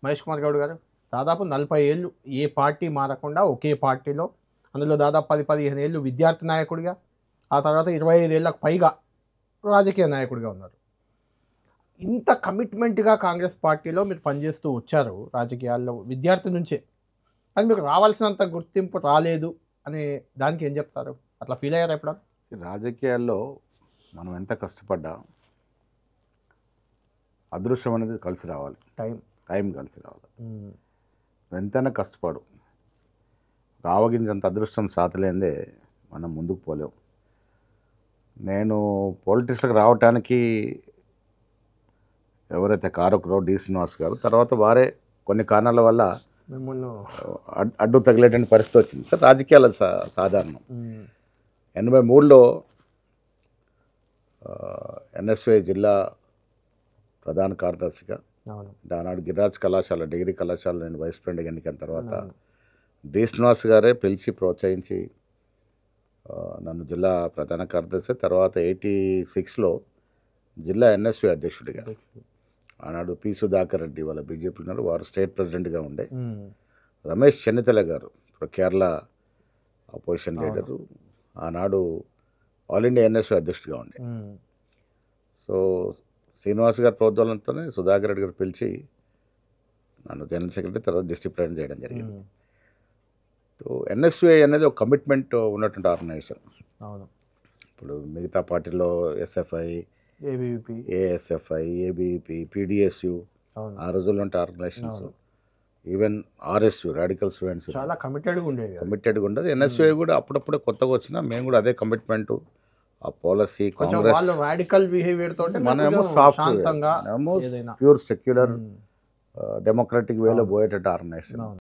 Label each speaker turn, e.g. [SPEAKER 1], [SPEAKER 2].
[SPEAKER 1] మహేష్ కుమార్ గౌడ్ గారు దాదాపు 40 ఏళ్ళు ఏ పార్టీ మారకుండా ఒకే పార్టీలో, అందులో దాదాపు 10-15 ఏళ్ళు విద్యార్థి నాయకుడిగా, ఆ తర్వాత 25 ఏళ్ళకు పైగా రాజకీయ నాయకుడిగా ఉన్నారు. ఇంత కమిట్మెంట్గా కాంగ్రెస్ పార్టీలో మీరు పనిచేస్తూ వచ్చారు రాజకీయాల్లో విద్యార్థి నుంచే, అది మీకు రావాల్సినంత గుర్తింపు రాలేదు అనే దానికి ఏం చెప్తారు? అట్లా ఫీల్ అయ్యారు ఎప్పుడు?
[SPEAKER 2] రాజకీయాల్లో మనం ఎంత కష్టపడ్డా అదృష్టం అనేది కలిసి రావాలి, టైం కలిసి రావాలి. ఎంతైనా కష్టపడు, ఆవగించంత అదృష్టం సాతలేందే మనం ముందుకు పోలేం. నేను పాలిటిక్స్కి రావటానికి ఎవరైతే కారకురో డి శ్రీనివాస్ గారు, తర్వాత వారే కొన్ని కారణాల వల్ల అడ్డు తగిలేటువంటి పరిస్థితి వచ్చింది. సార్ రాజకీయాలు సాధారణం. 83లో ఎన్ఎస్వై జిల్లా ప్రధాన కార్యదర్శిగా, ఆనాడు గిరిరాజ్ కళాశాల డిగ్రీ కళాశాల నేను వైస్ ప్రెసిడెంట్గా ఎన్నికైన తర్వాత డి శ్రీనివాస్ గారే పిలిచి ప్రోత్సహించి నన్ను జిల్లా ప్రధాన కార్యదర్శి, తర్వాత 86లో జిల్లా ఎన్ఎస్వై అధ్యక్షుడిగా, ఆనాడు పి సుధాకర్ రెడ్డి వాళ్ళ బీజేపీ ఉన్నారు, వారు స్టేట్ ప్రెసిడెంట్గా ఉండే, రమేష్ చెన్నితల గారు ఇప్పుడు కేరళ అపోజిషన్ లీడరు, ఆనాడు ఆల్ ఇండియా ఎన్ఎస్వై అధ్యక్షుడిగా ఉండే. సో శ్రీనివాస్ గారి ప్రోద్బలంతోనే సుధాకర్ రెడ్డి గారు పిలిచి నన్ను జనరల్ సెక్రటరీ, తర్వాత డిస్ట్రిక్ట్ ప్రెసిడెంట్ చేయడం జరిగింది. సో ఎన్ఎస్వై అనేది ఒక కమిట్మెంట్ ఉన్నటువంటి ఆర్గనైజేషన్. ఇప్పుడు మిగతా పార్టీలో ఎస్ఎఫ్ఐ, ఏఎస్ఎఫ్ఐ, ఏబీపీ, పీడిఎస్యు ఆ రోజుల్లో ఉంటే organisations, even RSU radical students
[SPEAKER 1] చాలా కమిటెడ్గా
[SPEAKER 2] ఉండదు. ఎన్ఎస్వై కూడా అప్పుడప్పుడే కొత్తగా వచ్చినా మేము కూడా అదే కమిట్మెంట్, ఆ పాలసీ, కాంగ్రెస్
[SPEAKER 1] రాడికల్ బిహేవియర్ తోటి
[SPEAKER 2] మనమేమో సాఫ్ట్, ప్యూర్ సెక్యులర్ డెమోక్రటిక్ వేలో పోయేటట్టు ఆర్గనైజేషన్.